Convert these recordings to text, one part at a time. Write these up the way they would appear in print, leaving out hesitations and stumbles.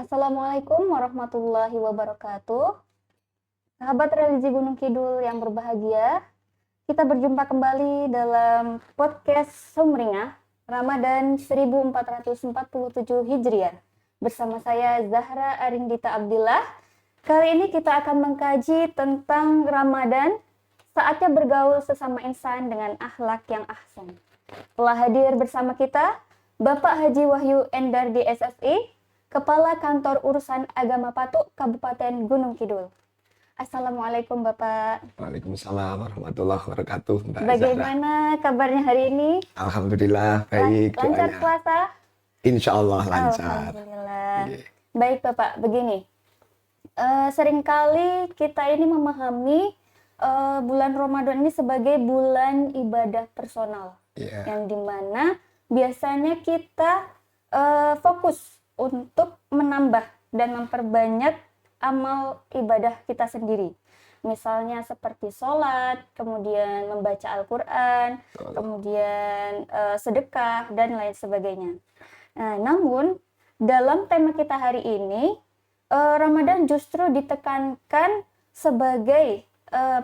Assalamualaikum warahmatullahi wabarakatuh. Sahabat religi Gunung Kidul yang berbahagia, kita berjumpa kembali dalam podcast Sumringah Ramadan 1447 Hijriah bersama saya Zahra Arindita Abdillah. Kali ini kita akan mengkaji tentang Ramadan, saatnya bergaul sesama insan dengan akhlak yang ahsan. Telah hadir bersama kita Bapak Haji Wahyu Endardi SSI, Kepala Kantor Urusan Agama Patuk Kabupaten Gunung Kidul. Assalamualaikum Bapak. Waalaikumsalam warahmatullahi wabarakatuh, Mbak Bagaimana Zahra. kabarnya hari ini? Alhamdulillah baik. Lancar doanya. puasa? Insya Allah lancar. Alhamdulillah. Iya. Baik Bapak, begini. Seringkali kita ini memahami bulan Ramadan ini sebagai bulan ibadah personal. Iya. Yang dimana biasanya kita fokus untuk menambah dan memperbanyak amal ibadah kita sendiri. Misalnya seperti sholat, kemudian membaca Al-Quran, kemudian sedekah, dan lain sebagainya. Nah, namun dalam tema kita hari ini, Ramadan justru ditekankan sebagai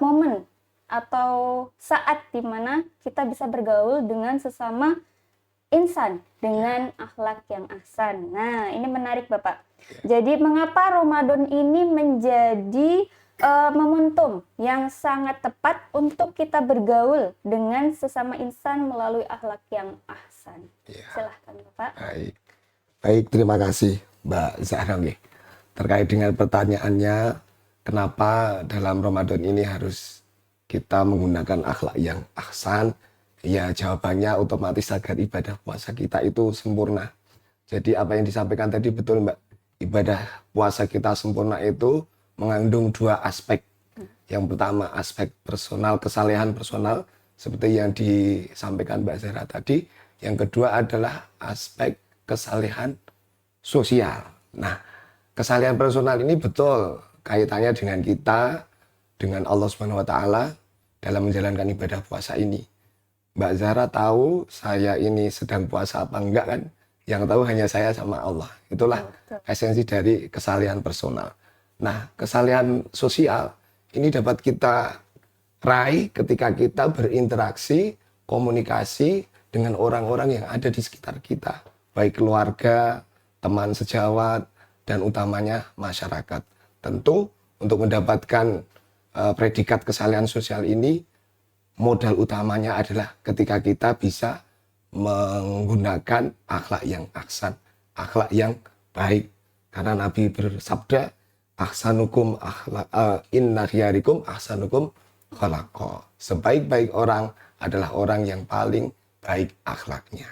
momen atau saat di mana kita bisa bergaul dengan sesama insan dengan akhlak yang ahsan. Nah, ini menarik Bapak. Jadi mengapa Ramadan ini menjadi momentum yang sangat tepat untuk kita bergaul dengan sesama insan melalui akhlak yang ahsan. Ya. Silahkan Bapak. Baik, terima kasih Mbak Zahra. Terkait dengan pertanyaannya, kenapa dalam Ramadan ini harus kita menggunakan akhlak yang ahsan? Ya, jawabannya otomatis agar ibadah puasa kita itu sempurna. Jadi apa yang disampaikan tadi betul Mbak. Ibadah puasa kita sempurna itu mengandung dua aspek. Yang pertama aspek personal, kesalehan personal seperti yang disampaikan Mbak Zahra tadi. Yang kedua adalah aspek kesalehan sosial. Nah, kesalehan personal ini betul kaitannya dengan kita, dengan Allah Subhanahu wa taala dalam menjalankan ibadah puasa ini. Mbak Zahra tahu saya ini sedang puasa apa enggak kan? Yang tahu hanya saya sama Allah. Itulah esensi dari kesalehan personal. Nah, kesalehan sosial ini dapat kita raih ketika kita berinteraksi, komunikasi dengan orang-orang yang ada di sekitar kita. Baik keluarga, teman sejawat, dan utamanya masyarakat. Tentu untuk mendapatkan predikat kesalehan sosial ini, modal utamanya adalah ketika kita bisa menggunakan akhlak yang ahsan, akhlak yang baik. Karena Nabi bersabda, ahsanukum inna khiyarikum ahsanukum khalaqa. Sebaik-baik orang adalah orang yang paling baik akhlaknya.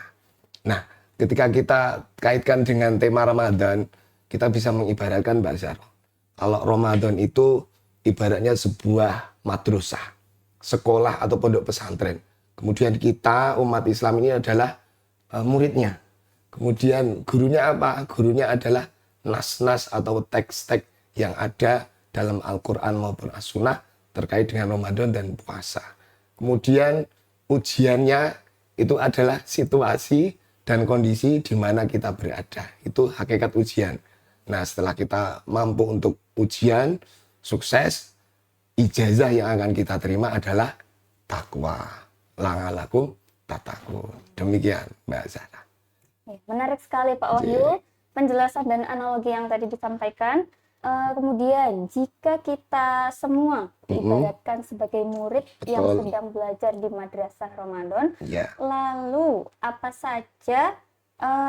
Nah, ketika kita kaitkan dengan tema Ramadan, kita bisa mengibaratkan Mbak Zahra. Kalau Ramadan itu ibaratnya sebuah madrasah, sekolah atau pondok pesantren. Kemudian kita umat Islam ini adalah muridnya. Kemudian gurunya apa? Gurunya adalah nas-nas atau teks-teks yang ada dalam Al-Quran maupun As-Sunnah terkait dengan Ramadan dan puasa. Kemudian ujiannya itu adalah situasi dan kondisi di mana kita berada. Itu hakikat ujian. Nah, setelah kita mampu untuk ujian, sukses, ijazah yang akan kita terima adalah takwa. La'allakum tattaqun. Demikian Mbak Zahra. Menarik sekali Pak Wahyu penjelasan dan analogi yang tadi disampaikan. Kemudian jika kita semua diibaratkan sebagai murid yang sedang belajar di madrasah Ramadan, lalu apa saja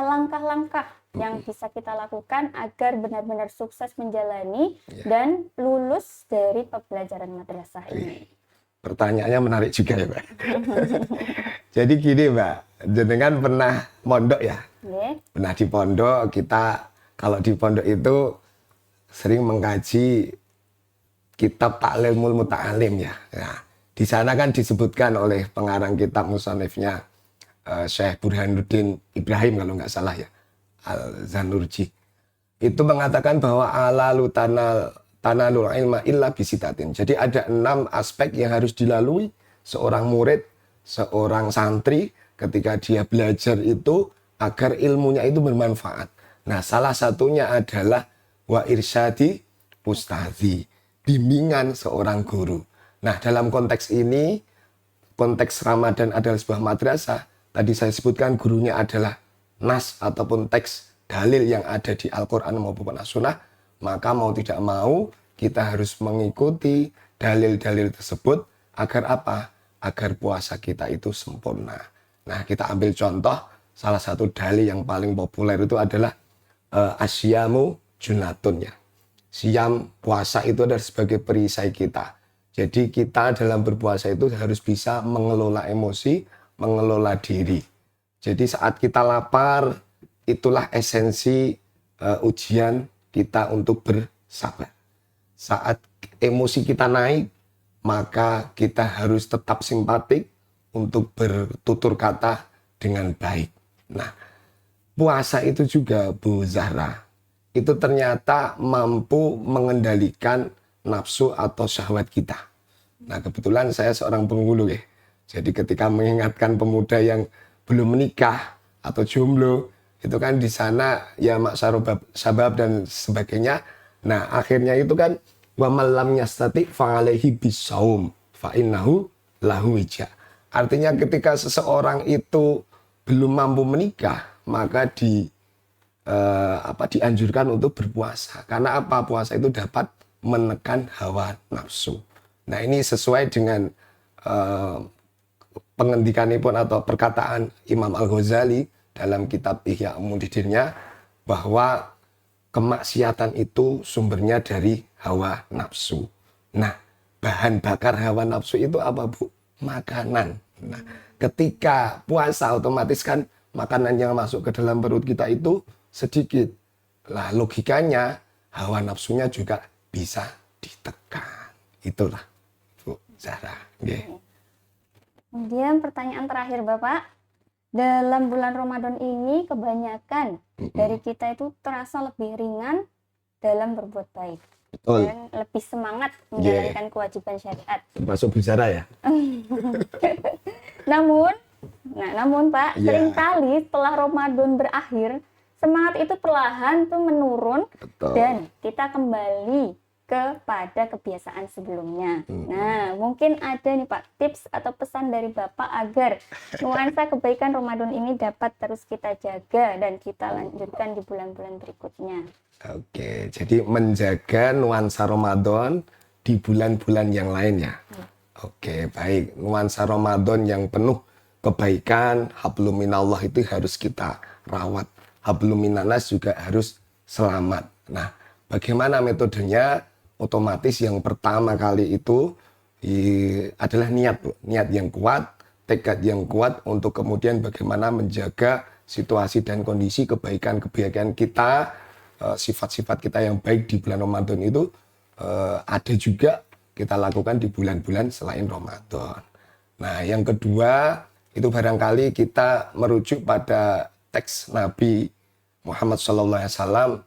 langkah-langkah yang bisa kita lakukan agar benar-benar sukses menjalani dan lulus dari pembelajaran madrasah ini? Pertanyaannya menarik juga ya Mbak. Jadi gini Mbak, jenengan pernah mondok ya? Pernah di pondok, kita kalau di pondok itu sering mengkaji kitab Ta'limul Muta'alim ya. Nah, di sana kan disebutkan oleh pengarang kitab musannifnya Syekh Burhanuddin Ibrahim kalau nggak salah ya, Al-Zanurji. Itu mengatakan bahwa tanalul ilma illa bisitatin. Jadi ada 6 aspek yang harus dilalui seorang murid, seorang santri ketika dia belajar itu agar ilmunya itu bermanfaat. Nah, salah satunya adalah wa irsyadi ustadzi, bimbingan seorang guru. Nah, dalam konteks ini, konteks Ramadan adalah sebuah madrasah. Tadi saya sebutkan gurunya adalah nas ataupun teks dalil yang ada di Al-Quran maupun As-Sunnah. Maka mau tidak mau kita harus mengikuti dalil-dalil tersebut agar apa? Agar puasa kita itu sempurna. Nah, kita ambil contoh, salah satu dalil yang paling populer itu adalah asyamu junatun ya. Siam, puasa itu adalah sebagai perisai kita. Jadi kita dalam berpuasa itu harus bisa mengelola emosi, mengelola diri. Jadi saat kita lapar, itulah esensi ujian kita untuk bersabar. Saat emosi kita naik, maka kita harus tetap simpatik untuk bertutur kata dengan baik. Nah, puasa itu juga Bu Zahra, itu ternyata mampu mengendalikan nafsu atau syahwat kita. Nah, kebetulan saya seorang penghulu ya. Jadi ketika mengingatkan pemuda yang belum menikah atau jomblo, itu kan di sana ya maksarubab sabab dan sebagainya. Nah, akhirnya itu kan wa malam yastati fa'alaihi bisaum fa innahu lahu wija. Artinya ketika seseorang itu belum mampu menikah, maka dianjurkan untuk berpuasa. Karena apa? Puasa itu dapat menekan hawa nafsu. Nah, ini sesuai dengan pengendikanipun atau perkataan Imam Al-Ghazali dalam kitab Ihya Ulumuddinnya, bahwa kemaksiatan itu sumbernya dari hawa nafsu. Nah, bahan bakar hawa nafsu itu apa, Bu? Makanan. Nah, ketika puasa otomatis kan makanan yang masuk ke dalam perut kita itu sedikit. Lah, logikanya hawa nafsunya juga bisa ditekan. Itulah, Bu Zahra. Okay. Kemudian pertanyaan terakhir Bapak, dalam bulan Ramadan ini kebanyakan dari kita itu terasa lebih ringan dalam berbuat baik. Betul. Dan lebih semangat menjalankan kewajiban syariat. Termasuk Bu Zahra ya? Namun Pak, seringkali setelah Ramadan berakhir, semangat itu perlahan tuh menurun. Betul. Dan kita kembali kepada kebiasaan sebelumnya. Nah, mungkin ada nih Pak tips atau pesan dari Bapak agar nuansa kebaikan Ramadan ini dapat terus kita jaga dan kita lanjutkan di bulan-bulan berikutnya. Oke, jadi menjaga nuansa Ramadan di bulan-bulan yang lainnya. Oke, baik. Nuansa Ramadan yang penuh kebaikan, hablum minallah itu harus kita rawat. Hablum minanas juga harus selamat. Nah, bagaimana metodenya? Otomatis yang pertama kali itu adalah niat, Bu. Niat yang kuat, tekad yang kuat untuk kemudian bagaimana menjaga situasi dan kondisi kebaikan-kebaikan kita, sifat-sifat kita yang baik di bulan Ramadan itu ada juga kita lakukan di bulan-bulan selain Ramadan. Nah, yang kedua itu barangkali kita merujuk pada teks Nabi Muhammad SAW.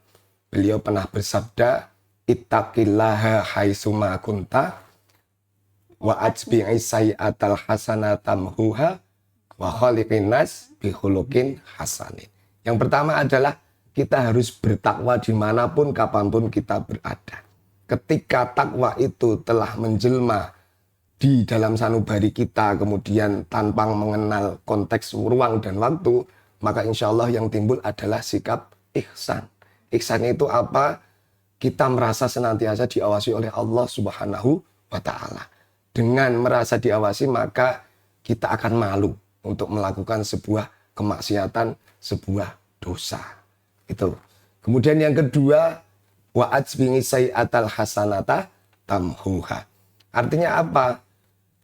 Beliau pernah bersabda, ittaqillaha haitsuma kunta wa atbi'i sayyi'atal hasanata tamhuha wa khaliqin nas bi khuluqin hasanin. Yang pertama adalah kita harus bertakwa dimanapun kapanpun kita berada. Ketika takwa itu telah menjelma di dalam sanubari kita, kemudian tanpa mengenal konteks ruang dan waktu, maka insya Allah yang timbul adalah sikap ihsan. Ihsan itu apa? Kita merasa senantiasa diawasi oleh Allah Subhanahu wa Ta'ala. Dengan merasa diawasi, maka kita akan malu untuk melakukan sebuah kemaksiatan, sebuah dosa. Itu. Kemudian yang kedua, wa'adz bingisai'atal hasanata tamhuha. Artinya apa?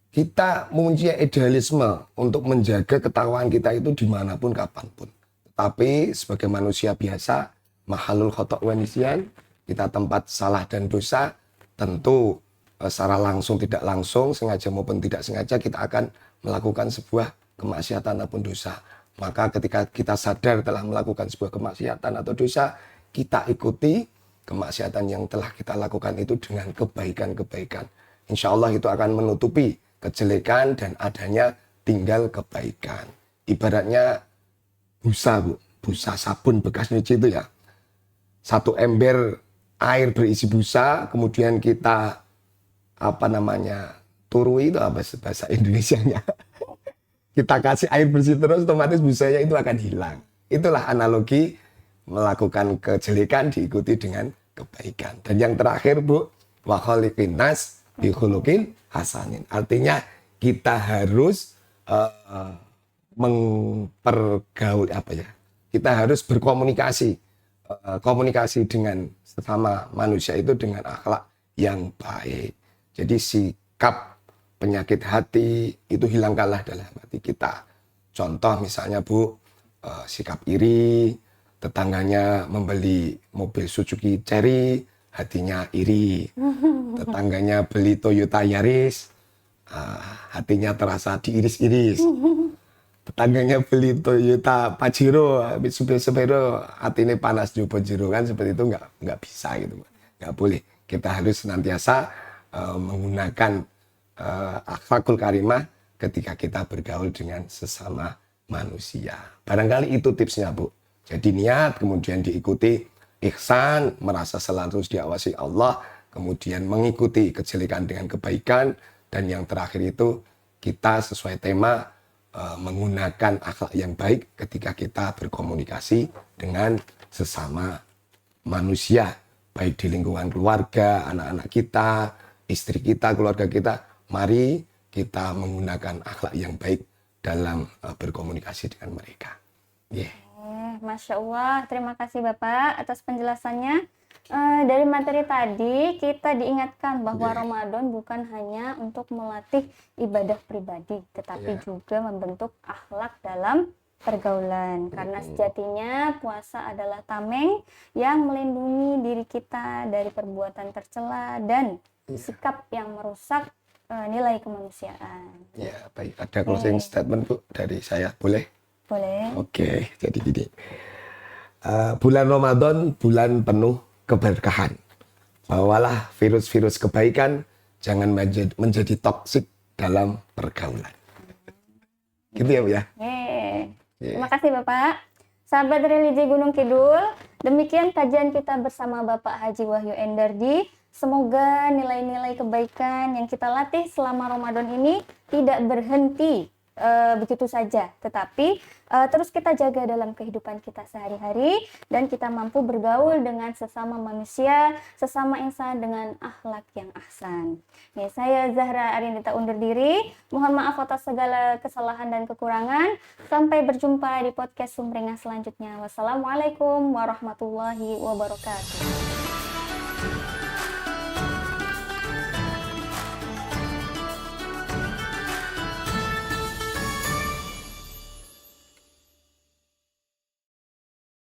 Kita mempunyai idealisme untuk menjaga ketakwaan kita itu dimanapun, kapanpun. Tapi sebagai manusia biasa, mahalul khotok wa nisyan, kita tempat salah dan dosa, tentu secara langsung tidak langsung, sengaja maupun tidak sengaja kita akan melakukan sebuah kemaksiatan ataupun dosa. Maka ketika kita sadar telah melakukan sebuah kemaksiatan atau dosa, kita ikuti kemaksiatan yang telah kita lakukan itu dengan kebaikan-kebaikan. Insya Allah itu akan menutupi kejelekan dan adanya tinggal kebaikan. Ibaratnya busa, Bu. Busa sabun bekas nyuci itu ya. Satu ember air berisi busa, kemudian kita turui itu apa bahasa Indonesianya? Kita kasih air bersih terus, otomatis busanya itu akan hilang. Itulah analogi melakukan kejelekan diikuti dengan kebaikan. Dan yang terakhir, Bu, wa khaliqin nas bi khuluqin hasanin. Artinya kita harus mempergaul kita harus berkomunikasi, komunikasi dengan sesama manusia itu dengan akhlak yang baik. Jadi sikap penyakit hati itu hilangkanlah dalam hati kita. Contoh misalnya, Bu, sikap iri, tetangganya membeli mobil Suzuki Cherry, hatinya iri. Tetangganya beli Toyota Yaris, hatinya terasa diiris-iris. Tetangganya beli Toyota Pajero, Mitsubishi Severo, hatinya panas juga Pajero, kan seperti itu nggak bisa gitu, nggak boleh. Kita harus senantiasa menggunakan akhlakul karimah ketika kita bergaul dengan sesama manusia. Barangkali itu tipsnya, Bu. Jadi niat, kemudian diikuti ihsan, merasa selalu diawasi Allah, kemudian mengikuti kejelekan dengan kebaikan, dan yang terakhir itu kita sesuai tema menggunakan akhlak yang baik ketika kita berkomunikasi dengan sesama manusia, baik di lingkungan keluarga, anak-anak kita, istri kita, keluarga kita. Mari kita menggunakan akhlak yang baik dalam berkomunikasi dengan mereka. Masya Allah, terima kasih Bapak atas penjelasannya. Dari materi tadi kita diingatkan bahwa Ramadan bukan hanya untuk melatih ibadah pribadi, tetapi juga membentuk akhlak dalam pergaulan. Karena sejatinya puasa adalah tameng yang melindungi diri kita dari perbuatan tercela dan sikap yang merusak nilai kemanusiaan. Ya, baik. Ada closing statement, Bu, dari saya, boleh? Boleh. Oke, jadi gini. Bulan Ramadan, bulan penuh keberkahan. Bawalah virus-virus kebaikan, jangan menjadi toksik dalam pergaulan. Gitu ya, Bu ya? Terima kasih Bapak. Sahabat Religi Gunung Kidul, demikian kajian kita bersama Bapak Haji Wahyu Endardi. Semoga nilai-nilai kebaikan yang kita latih selama Ramadan ini tidak berhenti begitu saja, tetapi terus kita jaga dalam kehidupan kita sehari-hari dan kita mampu bergaul dengan sesama manusia, sesama insan dengan akhlak yang ahsan. Saya Zahra Arindita undur diri. Mohon maaf atas segala kesalahan dan kekurangan. Sampai berjumpa di podcast Sumringah selanjutnya. Wassalamualaikum warahmatullahi wabarakatuh.